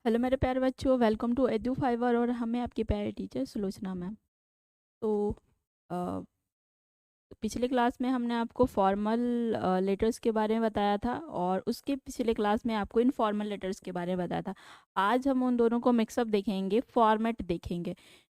Hello मेरे प्यारे बच्चों, वेलकम टू एडू फाइवर और हमें आपकी प्यारी टीचर सुलोचना मैम। तो अ, पिछले क्लास में हमने आपको फॉर्मल लेटर्स के बारे में बताया था और उसके पिछले क्लास में आपको इनफॉर्मल लेटर्स के बारे में बताया था। आज हम उन दोनों को मिक्सअप देखेंगे, फॉर्मेट देखेंगे।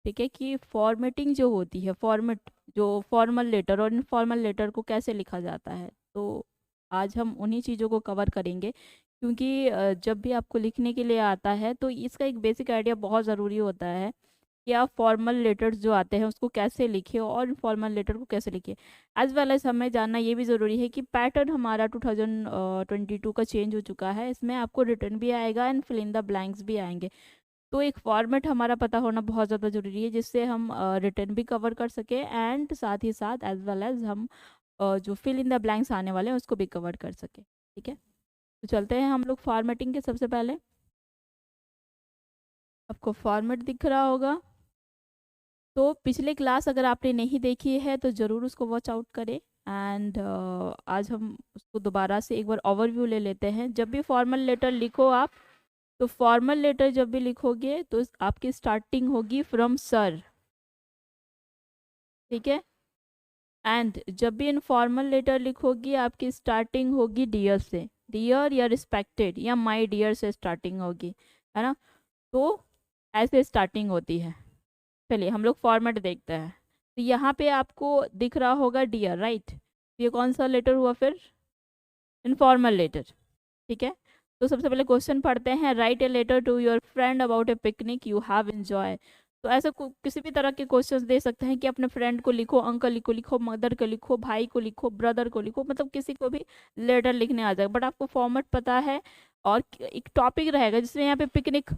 ठीक है कि फॉर्मेटिंग जो होती है, फॉर्मेट जो फॉर्मल लेटर और इनफॉर्मल लेटर को कैसे लिखा जाता है, तो आज हम उन्हीं चीज़ों को कवर करेंगे। क्योंकि जब भी आपको लिखने के लिए आता है तो इसका एक बेसिक आइडिया बहुत ज़रूरी होता है कि आप फॉर्मल लेटर्स जो आते हैं उसको कैसे लिखे और इनफॉर्मल लेटर को कैसे लिखे। एज वेल एज हमें जानना ये भी ज़रूरी है कि पैटर्न हमारा 2022 का चेंज हो चुका है। इसमें आपको रिटर्न भी आएगा and fill in the blanks भी आएंगे। तो एक फॉर्मेट हमारा पता होना बहुत ज़्यादा ज़रूरी है जिससे हम रिटर्न भी कवर कर सके एंड साथ ही साथ एज वेल एज हम जो फिल इन द ब्लैंक्स आने वाले हैं उसको भी कवर कर सके। ठीक है, तो चलते हैं हम लोग फॉर्मेटिंग के। सबसे पहले आपको फॉर्मेट दिख रहा होगा। तो पिछले क्लास अगर आपने नहीं देखी है तो ज़रूर उसको वॉच आउट करें। एंड आज हम उसको दोबारा से एक बार ओवरव्यू ले लेते हैं। जब भी फॉर्मल लेटर लिखो आप, तो फॉर्मल लेटर जब भी लिखोगे तो आपकी स्टार्टिंग होगी फ्रॉम सर। ठीक है, एंड जब भी इनफॉर्मल लेटर लिखोगी आपकी स्टार्टिंग होगी डियर से। डियर या रिस्पेक्टेड या माय डियर से स्टार्टिंग होगी, है ना। तो ऐसे स्टार्टिंग होती है। चलिए हम लोग फॉर्मेट देखते हैं। तो यहाँ पे आपको दिख रहा होगा डियर, राइट। ये कौन सा लेटर हुआ फिर? Informal letter. ठीक है, तो सबसे पहले क्वेश्चन पढ़ते हैं। Write a letter to your friend about a picnic you have enjoy. तो ऐसे किसी भी तरह के क्वेश्चंस दे सकते हैं कि अपने फ्रेंड को लिखो, अंकल को लिखो, मदर को लिखो, भाई को लिखो, ब्रदर को लिखो, मतलब किसी को भी लेटर लिखने आ जाएगा। बट आपको फॉर्मेट पता है और एक टॉपिक रहेगा जिसमें यहाँ पे पिकनिक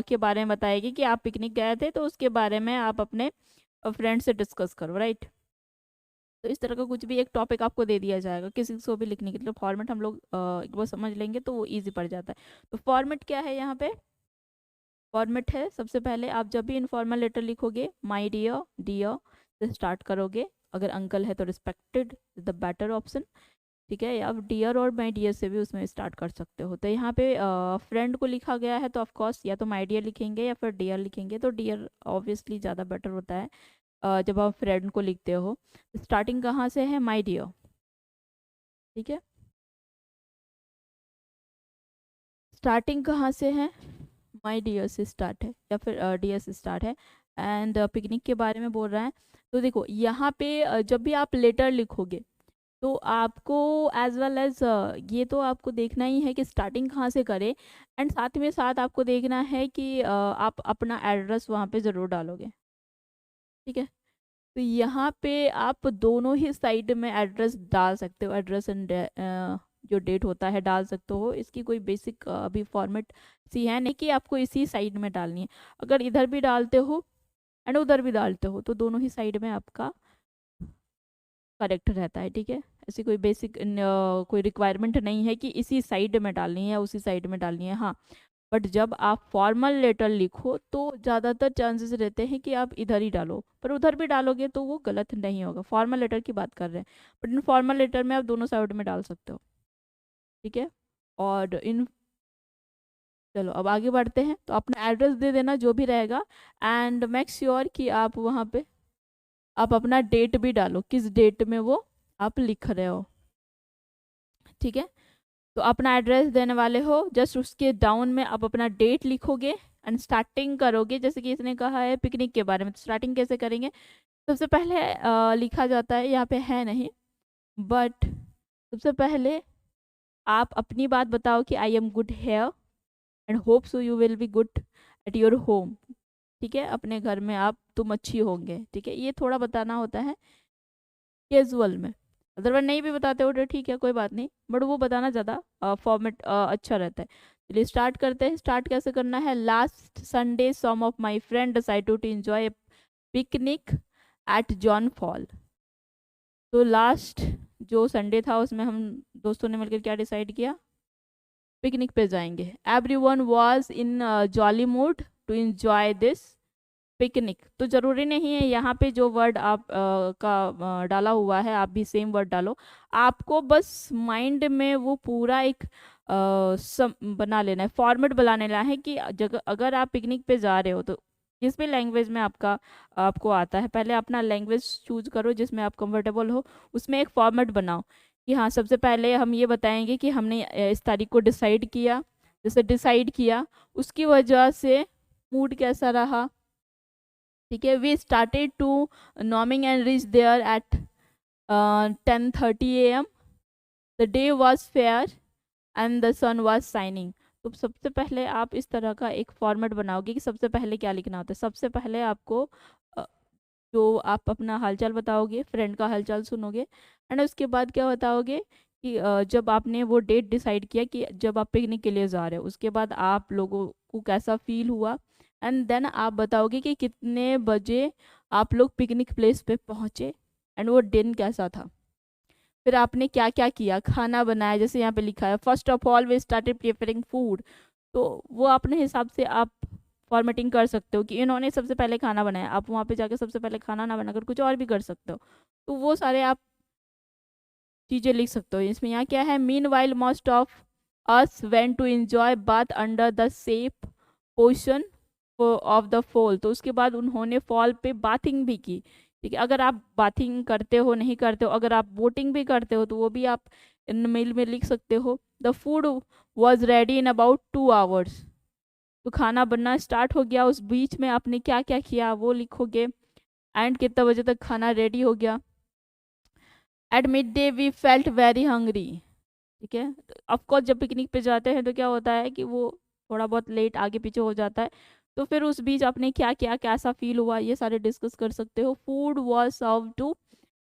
के बारे में बताएगी कि आप पिकनिक गए थे, तो उसके बारे में आप अपने फ्रेंड से डिस्कस करो, राइट। तो इस तरह का कुछ भी एक टॉपिक आपको दे दिया जाएगा किसी को भी लिखने के लिए। फॉर्मेट हम लोग एक बार समझ लेंगे तो वो ईजी पड़ जाता है। तो फॉर्मेट क्या है यहाँ पे? फॉर्मेट है, सबसे पहले आप जब भी इनफॉर्मल लेटर लिखोगे, माय डियर, डियर से स्टार्ट करोगे। अगर अंकल है तो रिस्पेक्टेड द बेटर ऑप्शन। ठीक है, या आप डियर और माय डियर से भी उसमें स्टार्ट कर सकते हो। तो यहाँ पे फ्रेंड को लिखा गया है तो ऑफ कोर्स या तो माय डियर लिखेंगे या फिर डियर लिखेंगे। तो डियर ऑब्वियसली ज़्यादा बेटर होता है जब आप फ्रेंड को लिखते हो। स्टार्टिंग कहाँ से है? My dear. ठीक है, स्टार्टिंग कहाँ से है? माय डियर से स्टार्ट है या फिर डियर से स्टार्ट है। एंड पिकनिक के बारे में बोल रहा है। तो देखो यहाँ पे जब भी आप लेटर लिखोगे तो आपको एज वेल एज ये तो आपको देखना ही है कि स्टार्टिंग कहाँ से करें। एंड साथ में साथ आपको देखना है कि आप अपना एड्रेस वहाँ पे ज़रूर डालोगे। ठीक है, तो यहाँ पे आप दोनों ही साइड में एड्रेस डाल सकते हो। एड्रेस एंड जो डेट होता है डाल सकते हो। इसकी कोई बेसिक अभी फॉर्मेट सी है नहीं कि आपको इसी साइड में डालनी है। अगर इधर भी डालते हो एंड उधर भी डालते हो तो दोनों ही साइड में आपका करेक्ट रहता है। ठीक है, ऐसी कोई बेसिक कोई रिक्वायरमेंट नहीं है कि इसी साइड में डालनी है या उसी साइड में डालनी है। हाँ, बट जब आप फॉर्मल लेटर लिखो तो ज़्यादातर चांसेस रहते हैं कि आप इधर ही डालो, पर उधर भी डालोगे तो वो गलत नहीं होगा। फॉर्मल लेटर की बात कर रहे हैं, बट इन फॉर्मल लेटर में आप दोनों साइड में डाल सकते हो। ठीक है, और इन चलो अब आगे बढ़ते हैं। तो अपना एड्रेस दे देना जो भी रहेगा एंड मेक श्योर कि आप वहाँ पे आप अपना डेट भी डालो, किस डेट में वो आप लिख रहे हो। ठीक है, तो अपना एड्रेस देने वाले हो, जस्ट उसके डाउन में आप अपना डेट लिखोगे एंड स्टार्टिंग करोगे। जैसे कि इसने कहा है पिकनिक के बारे में, तो स्टार्टिंग कैसे करेंगे? सबसे पहले लिखा जाता है, यहाँ पे है नहीं, बट सबसे पहले आप अपनी बात बताओ कि I am good here and hope so you will be good at your home. ठीक है, अपने घर में आप तुम अच्छी होंगे। ठीक है, ये थोड़ा बताना होता है कैजुअल में। अदरवाइज नहीं भी बताते हो तो ठीक है, कोई बात नहीं, बट वो बताना ज़्यादा फॉर्मेट अच्छा रहता है। चलिए स्टार्ट करते हैं। स्टार्ट कैसे करना है? Last Sunday some of my friend decided to enjoy picnic at John fall. तो लास्ट जो संडे था उसमें हम दोस्तों ने मिलकर क्या डिसाइड किया? पिकनिक पे जाएंगे। Everyone was in jolly mood to enjoy this picnic, तो ज़रूरी नहीं है यहाँ पे जो वर्ड आप डाला हुआ है आप भी सेम वर्ड डालो। आपको बस माइंड में वो पूरा एक बना लेना है, फॉर्मेट बना लेना है कि जगह अगर आप पिकनिक पे जा रहे हो तो जिस भी लैंग्वेज में आपको आता है, पहले अपना लैंग्वेज चूज करो जिसमें आप कंफर्टेबल हो, उसमें एक फॉर्मेट बनाओ कि हाँ सबसे पहले हम ये बताएंगे कि हमने इस तारीख को डिसाइड किया, जैसे डिसाइड किया उसकी वजह से मूड कैसा रहा। ठीक है, we started to morning and reach there at 10:30 AM। The day was fair and the sun was shining. तो सबसे पहले आप इस तरह का एक फॉर्मेट बनाओगे कि सबसे पहले क्या लिखना होता है। सबसे पहले आपको अ, जो आप अपना हालचाल बताओगे, फ्रेंड का हालचाल सुनोगे, एंड उसके बाद क्या बताओगे कि जब आपने वो डेट डिसाइड किया कि जब आप पिकनिक के लिए जा रहे हो उसके बाद आप लोगों को कैसा फील हुआ, एंड देन आप बताओगे कि कितने बजे आप लोग पिकनिक प्लेस पे पहुँचे एंड वो दिन कैसा था। फिर आपने क्या क्या किया, खाना बनाया, जैसे यहाँ पे लिखा है first of all we started preparing food, तो वो अपने हिसाब से आप फॉर्मेटिंग कर सकते हो कि इन्होंने सबसे पहले खाना बनाया, आप वहाँ पे जाकर सबसे पहले खाना ना बनाकर कुछ और भी कर सकते हो, तो वो सारे आप चीज़ें लिख सकते हो इसमें। यहाँ क्या है, meanwhile most of us went to enjoy bath under the safe portion of the fall, तो उसके बाद उन्होंने फॉल पे बाथिंग भी की। ठीक है, अगर आप बाथिंग करते हो नहीं करते हो, अगर आप बोटिंग भी करते हो तो वो भी आप इन मेल में लिख सकते हो। The food was ready in about 2 hours, तो खाना बनना स्टार्ट हो गया, उस बीच में आपने क्या क्या किया वो लिखोगे, एंड कितना बजे तक खाना रेडी हो गया। At mid day we felt very hungry. ठीक है, ऑफकोर्स जब पिकनिक पे जाते हैं तो क्या होता है कि वो थोड़ा बहुत लेट आगे पीछे हो जाता है, तो फिर उस बीच आपने क्या किया, कैसा फील हुआ, ये सारे डिस्कस कर सकते हो। Food was serve to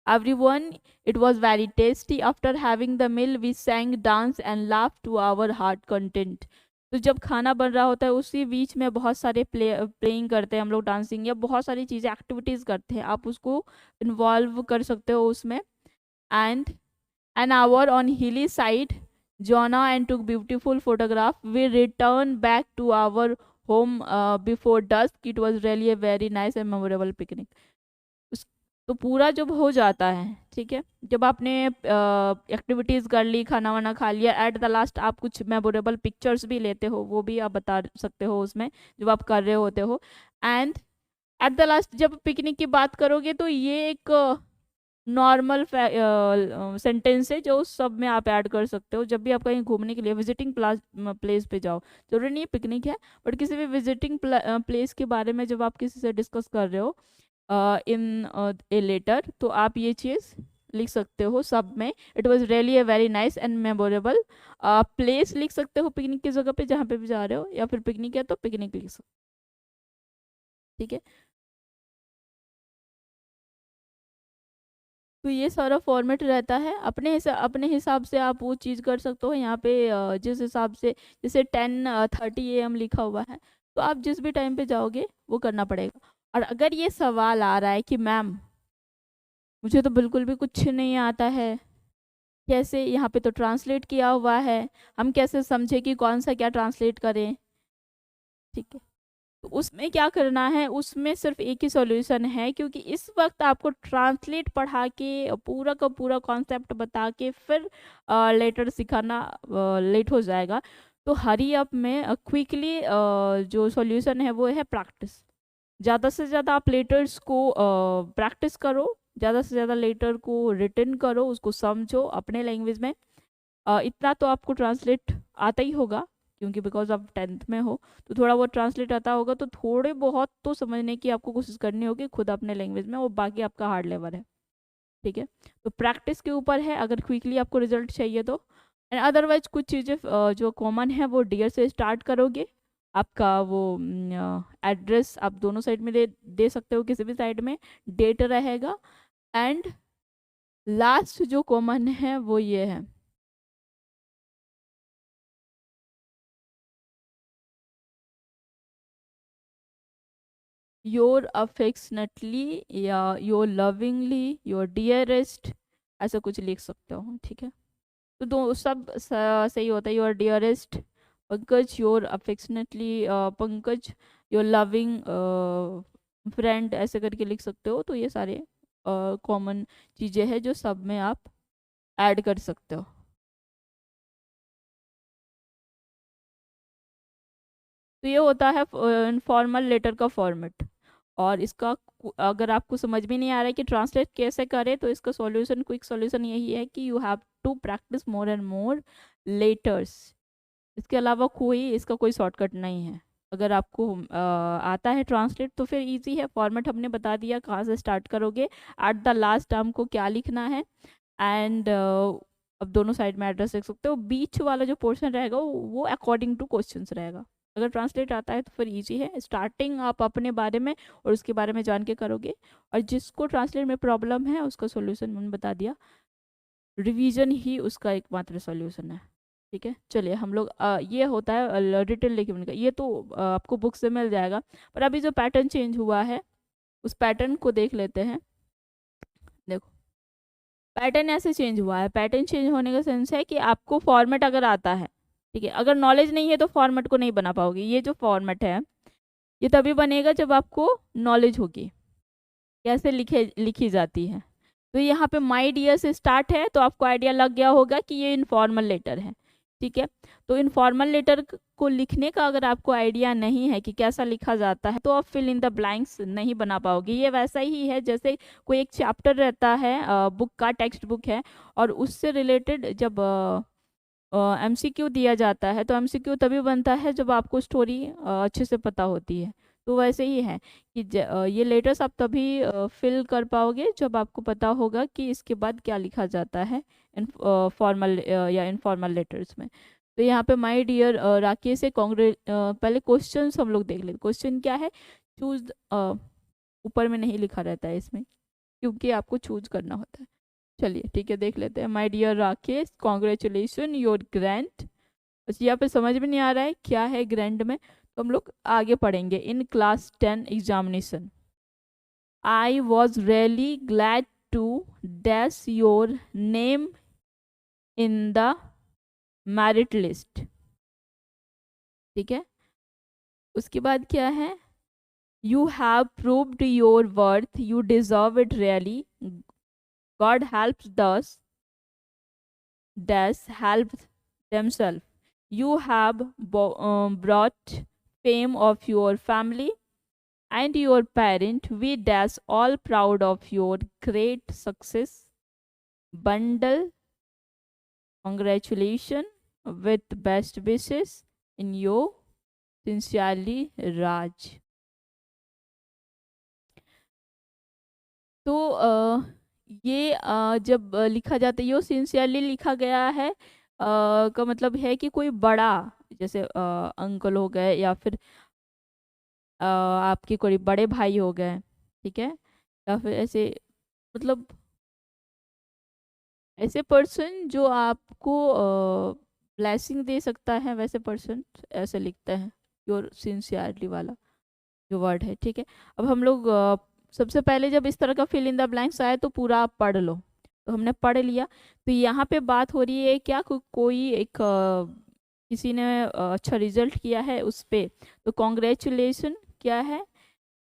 everyone, it was very tasty, after having the meal we sang dance and laugh to our heart content. तो जब खाना बन रहा होता है उसी बीच में बहुत सारे प्लेइंग करते हैं हम लोग, डांसिंग या बहुत सारी चीज़ें एक्टिविटीज़ करते हैं, आप उसको इन्वॉल्व कर सकते हो उसमें। And an hour on hilly side, Jonah and took beautiful photograph. We returned back to our home before dusk. It was really a very nice and memorable picnic. उस तो पूरा जब हो जाता है, ठीक है, जब आपने एक्टिविटीज़ कर ली, खाना वाना खा लिया, एट द लास्ट आप कुछ मेमोरेबल पिक्चर्स भी लेते हो, वो भी आप बता सकते हो उसमें जब आप कर रहे होते हो। एंड एट द लास्ट जब पिकनिक की बात करोगे तो ये एक नॉर्मल सेंटेंस है जो सब में आप ऐड कर सकते हो जब भी आप कहीं घूमने के लिए विजिटिंग प्लेस पे जाओ। जरूरी नहीं पिकनिक है, बट किसी भी विजिटिंग प्लेस के बारे में जब आप किसी से डिस्कस कर रहे हो इन ए लेटर, तो आप ये चीज़ लिख सकते हो सब में। It was really a very nice and memorable place लिख सकते हो पिकनिक की जगह पे जहाँ पे भी जा रहे हो, या फिर पिकनिक है तो पिकनिक लिख सकते हो। ठीक है, तो ये सारा फॉर्मेट रहता है, अपने हिसाब से आप वो चीज़ कर सकते हो। यहाँ पे जिस हिसाब से जैसे 10:30 AM लिखा हुआ है, तो आप जिस भी टाइम पे जाओगे वो करना पड़ेगा। और अगर ये सवाल आ रहा है कि मैम मुझे तो बिल्कुल भी कुछ नहीं आता है, कैसे, यहाँ पे तो ट्रांसलेट किया हुआ है, हम कैसे समझे कि कौन सा क्या ट्रांसलेट करें। ठीक है, तो उसमें क्या करना है, उसमें सिर्फ एक ही सॉल्यूशन है, क्योंकि इस वक्त आपको ट्रांसलेट पढ़ा के पूरा का पूरा कॉन्सेप्ट बता के फिर लेटर सिखाना लेट हो जाएगा। तो हरी अप में क्विकली जो सॉल्यूशन है वो है प्रैक्टिस। ज़्यादा से ज़्यादा आप लेटर्स को प्रैक्टिस करो, ज़्यादा से ज़्यादा लेटर को रिटर्न करो, उसको समझो अपने लैंग्वेज में। इतना तो आपको ट्रांसलेट आता ही होगा, क्योंकि बिकॉज आप 10th में हो, तो थोड़ा बहुत ट्रांसलेट आता होगा, तो थोड़े बहुत तो समझने की आपको कोशिश करनी होगी खुद अपने लैंग्वेज में, और बाकी आपका हार्ड लेवल है। ठीक है, तो प्रैक्टिस के ऊपर है अगर क्विकली आपको रिजल्ट चाहिए तो। एंड अदरवाइज कुछ चीज़ें जो कॉमन है वो डियर से स्टार्ट करोगे। आपका वो एड्रेस आप दोनों साइड में दे सकते हो, किसी भी साइड में डेट रहेगा। एंड लास्ट जो कॉमन है वो ये है, योर अफेक्शनेटली या योर लविंगली, योर डियरेस्ट, ऐसा कुछ लिख सकते हो। ठीक है, तो दो सब सही होता है। Your dearest Pankaj, your affectionately Pankaj, your loving friend ऐसे करके लिख सकते हो। तो ये सारे कॉमन चीज़ें हैं जो सब में आप ऐड कर सकते हो। तो ये होता है इनफॉर्मल लेटर का फॉर्मेट। और इसका अगर आपको समझ में नहीं आ रहा है कि ट्रांसलेट कैसे करें, तो इसका सॉल्यूशन, क्विक सॉल्यूशन यही है कि you have to practise more and more letters. इसके अलावा कोई इसका कोई शॉर्टकट नहीं है। अगर आपको आता है ट्रांसलेट तो फिर इजी है। फॉर्मेट हमने बता दिया कहाँ से स्टार्ट करोगे, एट द लास्ट टर्म को क्या लिखना है, एंड अब दोनों साइड में एड्रेस लिख सकते हो। बीच वाला जो पोर्शन रहेगा वो अकॉर्डिंग टू क्वेश्चंस रहेगा। अगर ट्रांसलेट आता है तो फिर इजी है। स्टार्टिंग आप अपने बारे में और उसके बारे में जान के करोगे, और जिसको ट्रांसलेट में प्रॉब्लम है उसका सोल्यूशन मैंने बता दिया। रिवीजन ही उसका एकमात्र सोल्यूशन है। ठीक है, चलिए हम लोग ये होता है रिटन लिखने का। ये तो आपको बुक से मिल जाएगा, पर अभी जो पैटर्न चेंज हुआ है उस पैटर्न को देख लेते हैं। देखो, पैटर्न ऐसे चेंज हुआ है। पैटर्न चेंज होने का सेंस है कि आपको फॉर्मेट अगर आता है, ठीक है, अगर नॉलेज नहीं है तो फॉर्मेट को नहीं बना पाओगे। ये जो फॉर्मेट है ये तभी बनेगा जब आपको नॉलेज होगी कैसे लिखी जाती है। तो यहाँ पे माई डियर से स्टार्ट है, तो आपको आइडिया लग गया होगा कि ये इनफॉर्मल लेटर है। ठीक है, तो इनफॉर्मल लेटर को लिखने का अगर आपको आइडिया नहीं है कि कैसा लिखा जाता है, तो आप फिल इन द ब्लैंक्स नहीं बना पाओगे। ये वैसा ही है जैसे कोई एक चैप्टर रहता है बुक का, टेक्स्ट बुक है, और उससे रिलेटेड जब एमसीक्यू दिया जाता है, तो एमसीक्यू तभी बनता है जब आपको स्टोरी अच्छे से पता होती है। तो वैसे ही है कि ये लेटर्स आप तभी फिल कर पाओगे जब आपको पता होगा कि इसके बाद क्या लिखा जाता है इन फॉर्मल या इनफॉर्मल लेटर्स में। तो यहाँ पे माय डियर राकेश से पहले क्वेश्चन हम लोग देख लेते। क्वेश्चन क्या है? चूज, ऊपर में नहीं लिखा रहता है इसमें क्योंकि आपको चूज करना होता है। चलिए ठीक है, देख लेते हैं। My dear Rakesh, congratulation your grand. बस यहाँ पे समझ में नहीं आ रहा है क्या है ग्रैंड में, तो हम लोग आगे पढ़ेंगे। In class 10 examination I was really glad to dash your name in the merit list. ठीक है, उसके बाद क्या है? You have proved your worth, you deserve it really, God helps those dash help themselves. You have brought fame of your family and your parent. We dash all proud of your great success. Bundle congratulations with best wishes in your sincerely Raj. तो ये जब लिखा जाता है, ये sincerely लिखा गया है का मतलब है कि कोई बड़ा, जैसे अंकल हो गए या फिर आपके कोई बड़े भाई हो गए, ठीक है, या फिर ऐसे मतलब ऐसे पर्सन जो आपको ब्लेसिंग दे सकता है, वैसे पर्सन ऐसे लिखते हैं योर सिंसियरली वाला जो वर्ड है। ठीक है, अब हम लोग सबसे पहले जब इस तरह का फिल इन द ब्लैंक्स आए तो पूरा आप पढ़ लो। तो हमने पढ़ लिया। तो यहाँ पे बात हो रही है क्या, कोई एक किसी ने अच्छा रिजल्ट किया है उस पे, तो कॉन्ग्रेचुलेशन क्या है?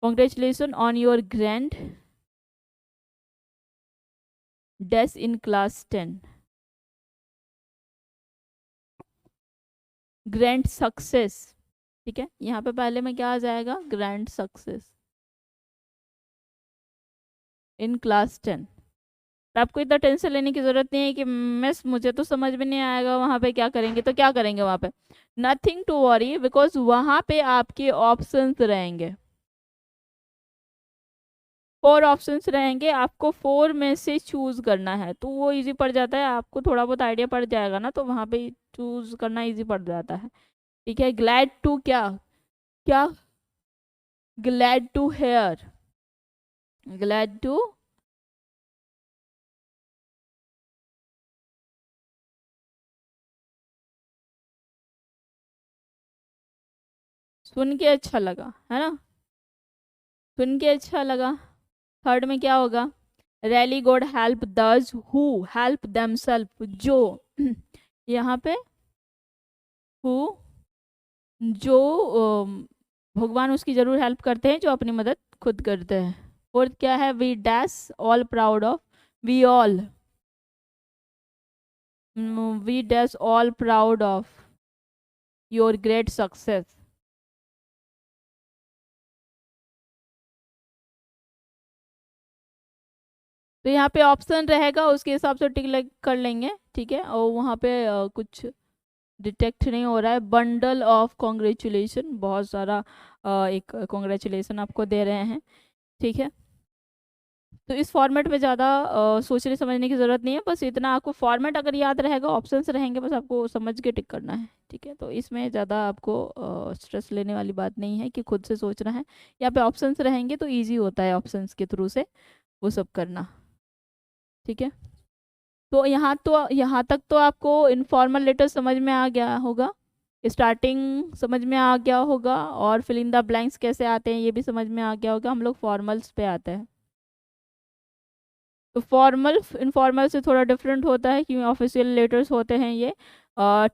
Congratulation on your grand dash in class 10, grand success. ठीक है, यहाँ पे पहले में क्या आ जाएगा? Grand success in class 10। तो आपको इतना टेंशन लेने की जरूरत नहीं है कि मिस मुझे तो समझ में नहीं आएगा वहाँ पे क्या करेंगे। तो क्या करेंगे वहाँ पे? नथिंग टू वरी, बिकॉज वहाँ पे आपके ऑप्शंस रहेंगे। 4 ऑप्शंस रहेंगे, आपको 4 में से चूज करना है। तो वो इजी पड़ जाता है, आपको थोड़ा बहुत आइडिया पड़ जाएगा ना, तो वहाँ पे चूज करना इजी पड़ जाता है। ठीक है, ग्लैड टू क्या क्या? Glad to hear, glad to सुन के अच्छा लगा, है ना, सुन के अच्छा लगा। थर्ड में क्या होगा? रैली गॉड हेल्प दज हु हेल्प देमसेल्फ, जो यहाँ पे हु, जो भगवान उसकी जरूर हेल्प करते हैं जो अपनी मदद खुद करते हैं। फोर्थ क्या है, we dash all proud of, we all, we dash all proud of your great success. तो यहाँ पे ऑप्शन रहेगा, उसके हिसाब से टिक लग कर लेंगे, ठीक है। और वहाँ पे कुछ डिटेक्ट नहीं हो रहा है। बंडल ऑफ कॉन्ग्रेचुलेशन, बहुत सारा एक कॉन्ग्रेचुलेशन आपको दे रहे हैं, ठीक है। तो इस फॉर्मेट में ज़्यादा सोचने समझने की ज़रूरत नहीं है, बस इतना आपको फॉर्मेट अगर याद रहेगा, ऑप्शंस रहेंगे, बस आपको समझ के टिक करना है, ठीक है। तो इसमें ज़्यादा आपको स्ट्रेस लेने वाली बात नहीं है कि खुद से सोचना है। यहाँ पे ऑप्शंस रहेंगे तो ईजी होता है ऑप्शंस के थ्रू से वो सब करना, ठीक है। तो यहाँ तक तो आपको इनफॉर्मल लेटर समझ में आ गया होगा, स्टार्टिंग समझ में आ गया होगा, और फिल इन द ब्लैंक्स कैसे आते हैं ये भी समझ में आ गया होगा। हम लोग फॉर्मल्स पे आते हैं। तो फॉर्मल इनफॉर्मल से थोड़ा डिफरेंट होता है, क्योंकि ऑफिशियल लेटर्स होते हैं ये।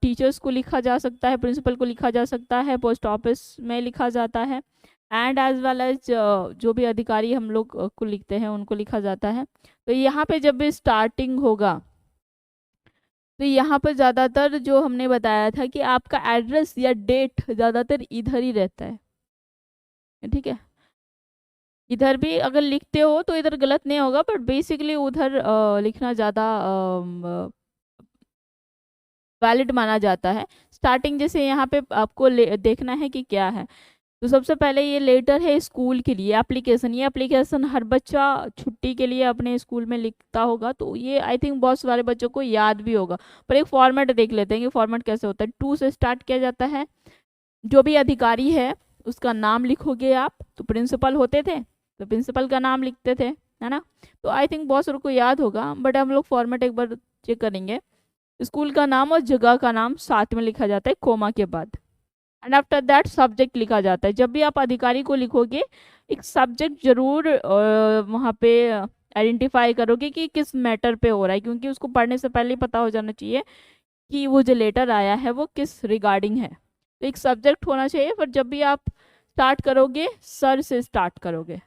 टीचर्स को लिखा जा सकता है, प्रिंसिपल को लिखा जा सकता है, पोस्ट ऑफिस में लिखा जाता है, एंड एज वेल एज जो भी अधिकारी हम लोग को लिखते हैं उनको लिखा जाता है। तो यहाँ पे जब भी स्टार्टिंग होगा तो यहाँ पर ज़्यादातर जो हमने बताया था कि आपका एड्रेस या डेट ज़्यादातर इधर ही रहता है, ठीक है। इधर भी अगर लिखते हो तो इधर गलत नहीं होगा, बट बेसिकली उधर लिखना ज़्यादा वैलिड माना जाता है। स्टार्टिंग जैसे यहाँ पे आपको देखना है कि क्या है। तो सबसे पहले ये लेटर है स्कूल के लिए, एप्लीकेशन। ये एप्लीकेशन हर बच्चा छुट्टी के लिए अपने स्कूल में लिखता होगा, तो ये आई थिंक बहुत सारे बच्चों को याद भी होगा। पर एक फॉर्मेट देख लेते हैं कि फॉर्मेट कैसे होता है। टू से स्टार्ट किया जाता है, जो भी अधिकारी है उसका नाम लिखोगे आप। तो प्रिंसिपल होते थे तो प्रिंसिपल का नाम लिखते थे, है ना। तो आई थिंक बहुत सारों को याद होगा, बट हम लोग फॉर्मेट एक बार चेक करेंगे। स्कूल का नाम और जगह का नाम साथ में लिखा जाता है कोमा के बाद, एंड आफ्टर दैट सब्जेक्ट लिखा जाता है। जब भी आप अधिकारी को लिखोगे एक सब्जेक्ट जरूर वहाँ पे आइडेंटिफाई करोगे कि किस मैटर पे हो रहा है, क्योंकि उसको पढ़ने से पहले ही पता हो जाना चाहिए कि वो जो लेटर आया है वो किस रिगार्डिंग है। तो एक सब्जेक्ट होना चाहिए। पर जब भी आप स्टार्ट करोगे सर से स्टार्ट करोगे,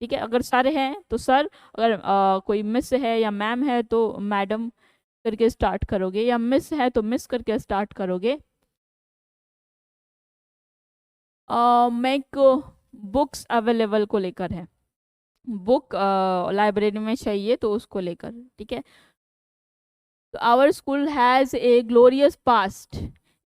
ठीक है। अगर सर हैं तो सर, अगर कोई मिस है या मैम है तो मैडम करके स्टार्ट करोगे, या मिस है तो मिस करके स्टार्ट करोगे। मेक बुक्स अवेलेबल को लेकर है, बुक लाइब्रेरी में चाहिए तो उसको लेकर, ठीक है। तो our school has a glorious past,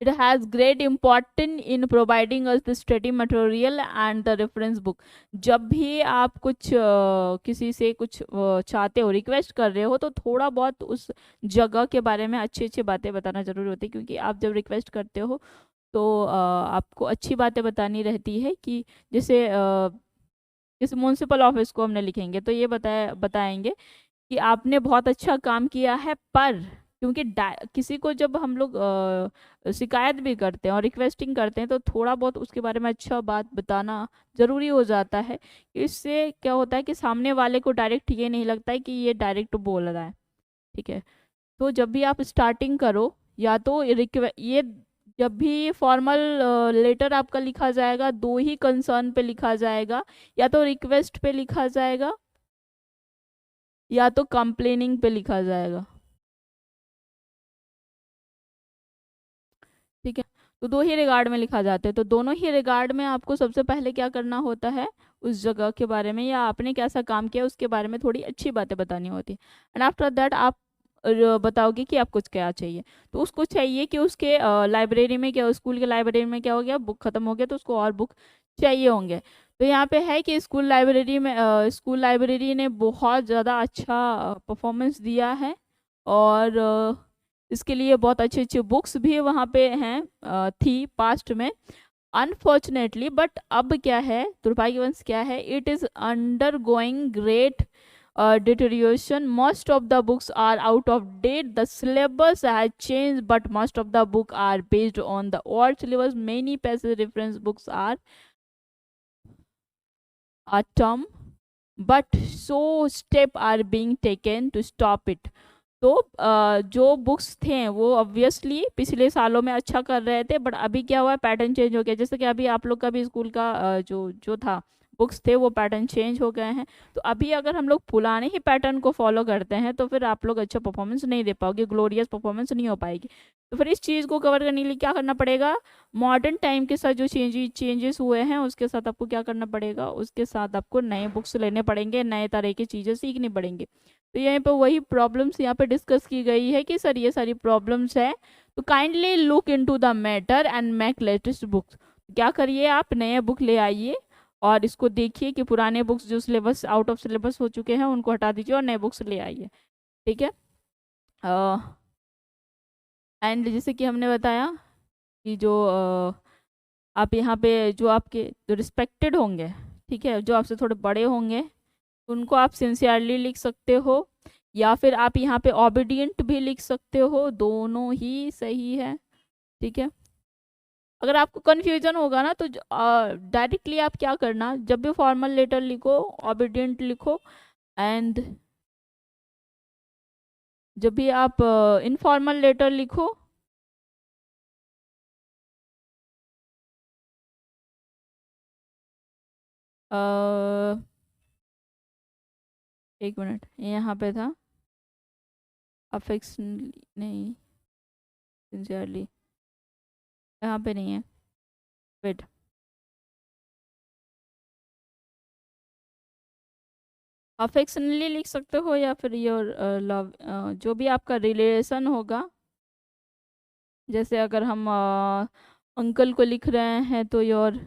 it has great important in providing us the study material and the reference book. जब भी आप कुछ किसी से कुछ चाहते हो, रिक्वेस्ट कर रहे हो, तो थोड़ा बहुत उस जगह के बारे में अच्छी अच्छी बातें बताना जरूरी होती है, क्योंकि आप जब रिक्वेस्ट करते हो तो आपको अच्छी बातें बतानी रहती है। कि जैसे इस म्यूनसिपल ऑफिस को हमने लिखेंगे तो ये बताएंगे कि आपने बहुत अच्छा काम किया है, पर क्योंकि किसी को जब हम लोग शिकायत भी करते हैं और रिक्वेस्टिंग करते हैं तो थोड़ा बहुत उसके बारे में अच्छा बात बताना ज़रूरी हो जाता है। इससे क्या होता है कि सामने वाले को डायरेक्ट ये नहीं लगता है कि ये डायरेक्ट बोल रहा है, ठीक है। तो जब भी आप स्टार्टिंग करो, या तो ये जब भी फॉर्मल लेटर आपका लिखा जाएगा, दो ही कंसर्न पे लिखा जाएगा, या तो रिक्वेस्ट पे लिखा जाएगा या तो कंप्लेनिंग पे लिखा जाएगा, ठीक है। तो दो ही रिगार्ड में लिखा जाता है। तो दोनों ही रिगार्ड में आपको सबसे पहले क्या करना होता है, उस जगह के बारे में या आपने कैसा काम किया उसके बारे में थोड़ी अच्छी बातें बतानी होती है। एंड आफ्टर दैट आप बताओगे कि आपको क्या चाहिए। तो उसको चाहिए कि उसके लाइब्रेरी में क्या, स्कूल के लाइब्रेरी में क्या हो गया, बुक खत्म हो गया, तो उसको और बुक चाहिए होंगे। तो यहाँ पे है कि स्कूल लाइब्रेरी ने बहुत ज़्यादा अच्छा परफॉर्मेंस दिया है, और इसके लिए बहुत अच्छे अच्छे बुक्स भी वहाँ पे हैं, थी पास्ट में। अनफॉर्चुनेटली, बट अब क्या है, दुर्भाग्यवश क्या है, it is under going great deterioration. Most of the books are out of date. The syllabus has changed, but most of the book are based on the old syllabus. Many passage reference books are a term, but so step are being taken to stop it. तो जो books थे वो obviously पिछले सालों में अच्छा कर रहे थे, बट अभी क्या हुआ है, पैटर्न चेंज हो गया। जैसे कि अभी आप लोग का भी स्कूल का जो था बुक्स थे वो पैटर्न चेंज हो गए हैं। तो अभी अगर हम लोग पुराने ही पैटर्न को फॉलो करते हैं तो फिर आप लोग अच्छा परफॉर्मेंस नहीं दे पाओगे, ग्लोरियस परफॉर्मेंस नहीं हो पाएगी। तो फिर इस चीज़ को कवर करने के लिए क्या करना पड़ेगा, मॉडर्न टाइम के साथ जो चेंजेस हुए हैं उसके साथ आपको क्या करना पड़ेगा, उसके साथ आपको नए बुक्स लेने पड़ेंगे, नए तरह की चीज़ें सीखनी पड़ेंगी। तो यहीं पर वही प्रॉब्लम्स यहाँ पे डिस्कस की गई है कि सर ये सारी प्रॉब्लम्स है, तो kindly look into the matter and make latest books. क्या करिए, आप नए बुक ले आइए और इसको देखिए कि पुराने बुक्स जो सिलेबस आउट ऑफ सिलेबस हो चुके हैं उनको हटा दीजिए और नए बुक्स ले आइए। ठीक है। एंड जैसे कि हमने बताया कि जो आप यहाँ पे जो आपके जो रिस्पेक्टेड होंगे, ठीक है, जो आपसे थोड़े बड़े होंगे उनको आप सिंसियरली लिख सकते हो, या फिर आप यहाँ पे ओबीडियंट भी लिख सकते हो, दोनों ही सही है। ठीक है। अगर आपको कन्फ्यूजन होगा ना तो डायरेक्टली आप क्या करना, जब भी फॉर्मल लेटर लिखो ओबीडियंट लिखो, एंड जब भी आप इनफॉर्मल लेटर लिखो अ, एक मिनट, यहाँ पे था अफेक्शनली नहीं, सिंसियरली यहाँ पे नहीं है, वेट, अफेक्शनली लिख सकते हो या फिर योर लव, जो भी आपका रिलेशन होगा। जैसे अगर हम अंकल को लिख रहे हैं तो योर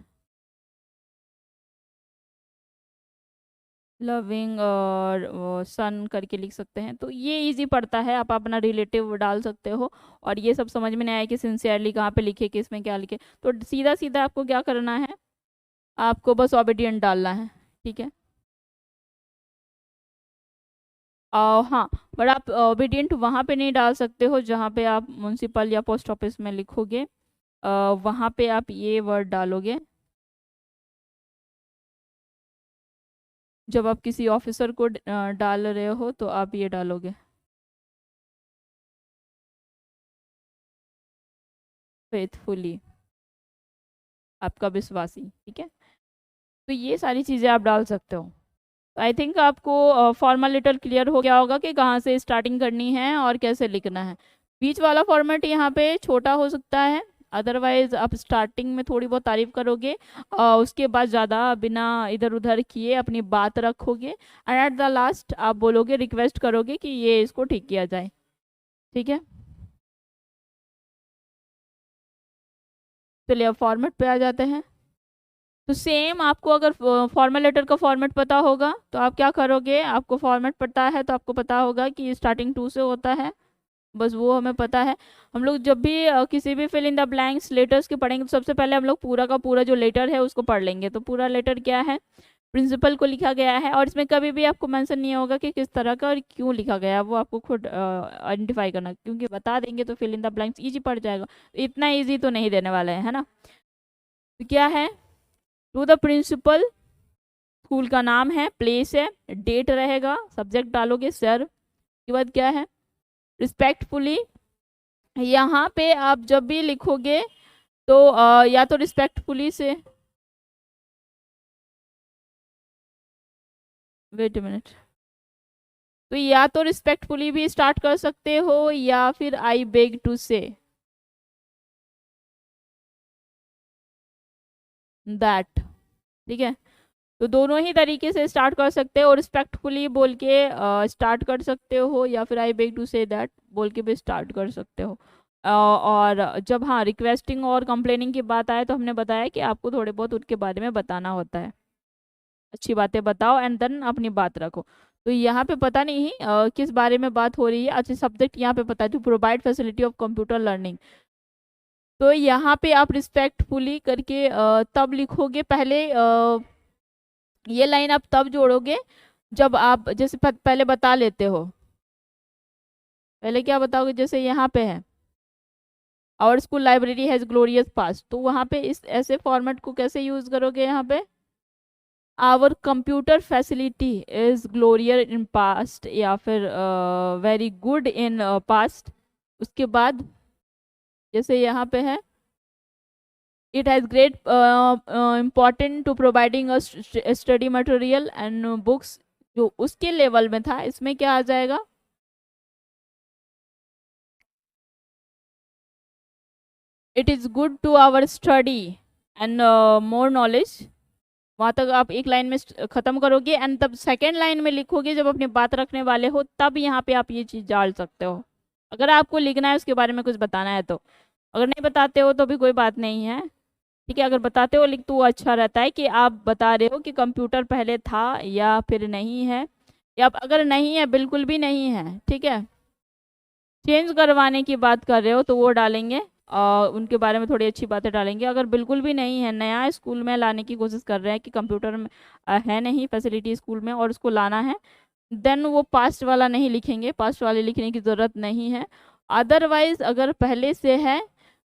लविंग और सन करके लिख सकते हैं, तो ये इजी पड़ता है, आप अपना रिलेटिव डाल सकते हो। और ये सब समझ में नहीं आया कि सिंसियरली कहाँ पे लिखे, किस में क्या लिखे, तो सीधा सीधा आपको क्या करना है, आपको बस ओबीडियंट डालना है। ठीक है। हाँ, बट आप ओबीडियंट वहाँ पे नहीं डाल सकते हो जहाँ पे आप म्यूनसिपल या पोस्ट ऑफिस में लिखोगे, वहाँ पे आप ये वर्ड डालोगे। जब आप किसी ऑफिसर को डाल रहे हो तो आप ये डालोगे, फेथफुली, आपका विश्वासी। ठीक है। तो ये सारी चीज़ें आप डाल सकते हो। आई थिंक आपको फॉर्मल लेटर क्लियर हो गया होगा कि कहाँ से स्टार्टिंग करनी है और कैसे लिखना है। बीच वाला फॉर्मेट यहाँ पे छोटा हो सकता है, अदरवाइज आप स्टार्टिंग में थोड़ी बहुत तारीफ करोगे, उसके बाद ज़्यादा बिना इधर उधर किए अपनी बात रखोगे, एंड एट द लास्ट आप बोलोगे, रिक्वेस्ट करोगे कि ये इसको ठीक किया जाए। ठीक है। चलिए अब फॉर्मेट पे आ जाते हैं। तो सेम आपको अगर फॉर्मल लेटर का फॉर्मेट पता होगा तो आप क्या करोगे, आपको फॉर्मेट पता है तो आपको पता होगा कि स्टार्टिंग टू से होता है, बस वो हमें पता है। हम लोग जब भी किसी भी fill in the blanks letters के पढ़ेंगे तो सबसे पहले हम लोग पूरा का पूरा जो लेटर है उसको पढ़ लेंगे। तो पूरा लेटर क्या है, प्रिंसिपल को लिखा गया है, और इसमें कभी भी आपको मेंशन नहीं होगा कि किस तरह का और क्यों लिखा गया है, वो आपको खुद आइडेंटिफाई करना, क्योंकि बता देंगे तो fill in the blanks easy पड़ जाएगा। इतना इजी तो नहीं देने वाले हैं, है ना। तो क्या है, टू द प्रिंसिपल, स्कूल का नाम है, प्लेस है, डेट रहेगा, सब्जेक्ट डालोगे सर, के बाद क्या है, रिस्पेक्टफुली। यहाँ पे आप जब भी लिखोगे तो या तो रिस्पेक्टफुली से, वेट अ मिनट, तो या तो रिस्पेक्टफुली भी स्टार्ट कर सकते हो या फिर I beg to say that. ठीक है। तो दोनों ही तरीके से स्टार्ट कर सकते हो, रिस्पेक्टफुली बोल के स्टार्ट कर सकते हो, या फिर I beg to say that बोल के भी स्टार्ट कर सकते हो। और जब हाँ रिक्वेस्टिंग और कंप्लेनिंग की बात आए तो हमने बताया कि आपको थोड़े बहुत उनके बारे में बताना होता है, अच्छी बातें बताओ एंड देन अपनी बात रखो। तो यहाँ पे पता नहीं किस बारे में बात हो रही है, अच्छा सब्जेक्ट यहाँ पे पता है, to provide facility of computer learning. तो यहाँ पे आप रिस्पेक्टफुली करके तब लिखोगे, पहले ये लाइन आप तब जोड़ोगे जब आप जैसे पहले बता लेते हो, पहले क्या बताओगे, जैसे यहाँ पे है our school library has glorious past, तो वहाँ पे इस ऐसे फॉर्मेट को कैसे यूज करोगे, यहाँ पे our computer facility is glorier in past, या फिर वेरी गुड इन पास्ट। उसके बाद जैसे यहाँ पे है it has great important to providing a study material and books, जो उसके लेवल में था, इसमें क्या आ जाएगा? It is good to our study and more knowledge. वहाँ तक आप एक लाइन में ख़त्म करोगे एंड तब सेकेंड लाइन में लिखोगे, जब अपनी बात रखने वाले हो तब यहाँ पे आप ये चीज़ डाल सकते हो, अगर आपको लिखना है उसके बारे में कुछ बताना है तो। अगर नहीं बताते हो तो भी कोई बात नहीं है, ठीक है। अगर बताते हो लिख तो वो अच्छा रहता है कि आप बता रहे हो कि कंप्यूटर पहले था या फिर नहीं है, या अगर नहीं है बिल्कुल भी नहीं है, ठीक है, चेंज करवाने की बात कर रहे हो तो वो डालेंगे, उनके बारे में थोड़ी अच्छी बातें डालेंगे। अगर बिल्कुल भी नहीं है, नया स्कूल में लाने की कोशिश कर रहे हैं कि कंप्यूटर में है नहीं फैसिलिटी स्कूल में और उसको लाना है, देन वो पास्ट वाला नहीं लिखेंगे, पास्ट वाले लिखने की ज़रूरत नहीं है। अदरवाइज अगर पहले से है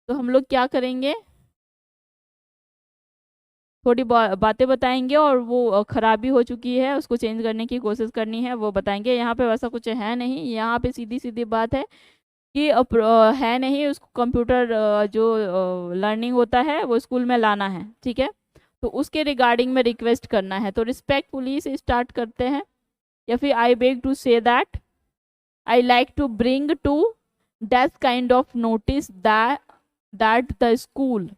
तो हम लोग क्या करेंगे, थोड़ी बातें बताएंगे और वो खराबी हो चुकी है उसको चेंज करने की कोशिश करनी है वो बताएंगे। यहाँ पे वैसा कुछ है नहीं, यहाँ पे सीधी सीधी बात है कि है नहीं, उसको कंप्यूटर जो लर्निंग होता है वो स्कूल में लाना है, ठीक है। तो उसके रिगार्डिंग में रिक्वेस्ट करना है, तो रिस्पेक्टफुली से स्टार्ट करते हैं, या फिर I beg to say that I like to bring to that kind of notice that the school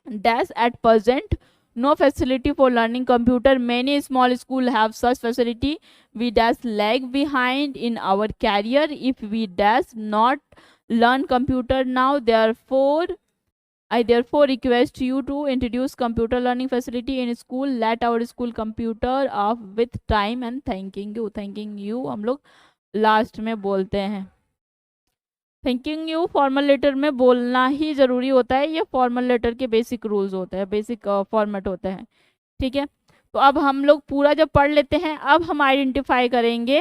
dash at present no facility for learning computer, many small school have such facility, we dash lag behind in our career if we dash not learn computer now, therefore I therefore request you to introduce computer learning facility in school, let our school computer off with time and thanking you हम लोग last में बोलते हैं। Thanking you formal letter में बोलना ही ज़रूरी होता है, ये फॉर्मल लेटर के बेसिक रूल्स होते हैं, बेसिक फॉर्मेट होते हैं, ठीक है। तो अब हम लोग पूरा जब पढ़ लेते हैं, अब हम आइडेंटिफाई करेंगे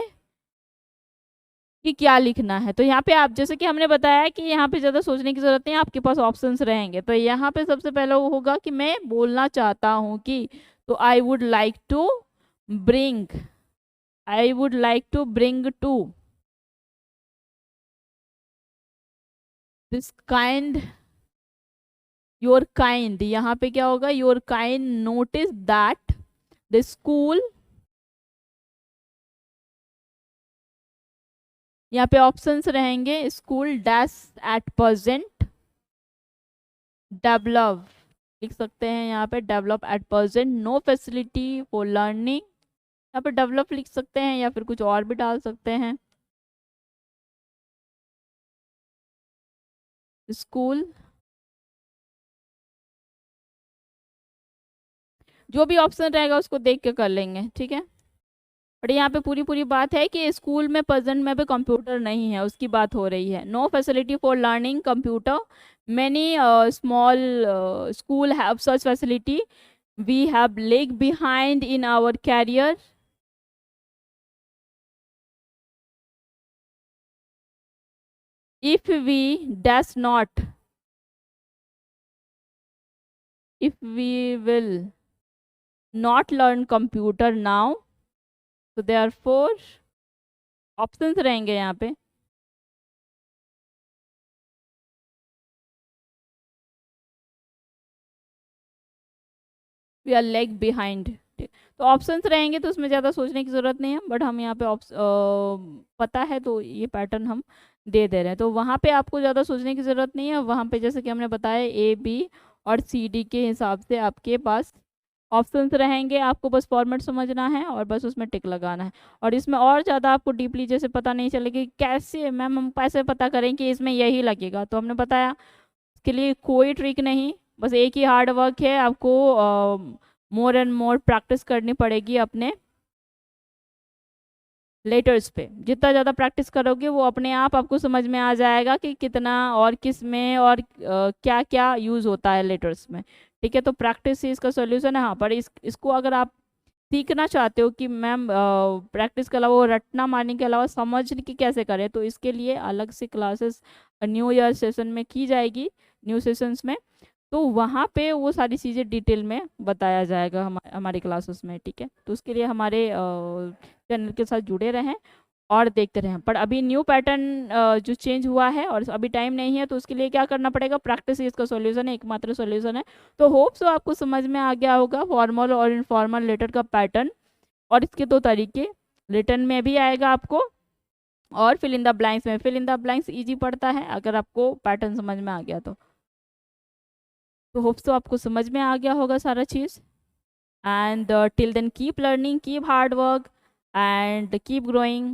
कि क्या लिखना है। तो यहाँ पे आप, जैसे कि हमने बताया कि यहाँ पे ज़्यादा सोचने की ज़रूरत नहीं है, आपके पास ऑप्शंस रहेंगे। तो यहाँ पे सबसे पहले वो होगा कि मैं बोलना चाहता हूँ कि, तो bring I would like to bring to this kind your kind, यहाँ पे क्या होगा, your kind notice that the school, यहाँ पे ऑप्शंस रहेंगे, school dash at present develop, लिख सकते हैं यहाँ पे develop at present no facility for learning, यहाँ पे डेवलप लिख सकते हैं या फिर कुछ और भी डाल सकते हैं, स्कूल, जो भी ऑप्शन रहेगा उसको देख के कर लेंगे, ठीक है। बट यहाँ पे पूरी पूरी बात है कि स्कूल में प्रेजेंट में भी कंप्यूटर नहीं है, उसकी बात हो रही है। No facility for learning computer, many small school have such facility, we have lag behind in our career, if we does not, if we will not learn computer now, so therefore options रहेंगे यहाँ पे, we are leg behind. तो options रहेंगे तो उसमें ज़्यादा सोचने की ज़रूरत नहीं है, बट हम यहाँ पे पता है तो ये पैटर्न हम दे रहे हैं। तो वहाँ पे आपको ज़्यादा सोचने की ज़रूरत नहीं है, वहाँ पे जैसे कि हमने बताया ए बी और सी डी के हिसाब से आपके पास ऑप्शंस रहेंगे, आपको बस फॉर्मेट समझना है और बस उसमें टिक लगाना है। और इसमें और ज़्यादा आपको डीपली जैसे पता नहीं चलेगी कैसे मैम हम कैसे पता करें कि इसमें यही लगेगा, तो हमने बताया इसके लिए कोई ट्रिक नहीं, बस एक ही हार्ड वर्क है, आपको मोर एंड मोर प्रैक्टिस करनी पड़ेगी अपने लेटर्स पे। जितना ज़्यादा प्रैक्टिस करोगे वो अपने आप आपको समझ में आ जाएगा कि कितना और किस में और क्या क्या यूज़ होता है लेटर्स में, ठीक है। तो प्रैक्टिस ही इसका सोल्यूशन है। हाँ, पर इसको अगर आप सीखना चाहते हो कि मैम प्रैक्टिस के अलावा रटना मारने के अलावा समझ के कैसे करें, तो इसके लिए अलग से क्लासेस न्यू ईयर सेशन में की जाएगी, न्यू सेशंस में, तो वहाँ पे वो सारी चीज़ें डिटेल में बताया जाएगा हमारी क्लासेस में, ठीक है। तो उसके लिए हमारे चैनल के साथ जुड़े रहें और देखते रहें। पर अभी न्यू पैटर्न जो चेंज हुआ है और अभी टाइम नहीं है, तो उसके लिए क्या करना पड़ेगा, प्रैक्टिस ही इसका सॉल्यूशन है, एकमात्र सॉल्यूशन है। तो होप सो आपको समझ में आ गया होगा फॉर्मल और इनफॉर्मल लेटर का पैटर्न और इसके दो तरीके। रिटर्न में भी आएगा आपको और फिल इन द ब्लैंक्स में। Fill in the blanks easy पड़ता है अगर आपको पैटर्न समझ में आ गया तो होप सो आपको समझ में आ गया होगा सारा चीज़। And till then keep learning, keep hard work and keep growing.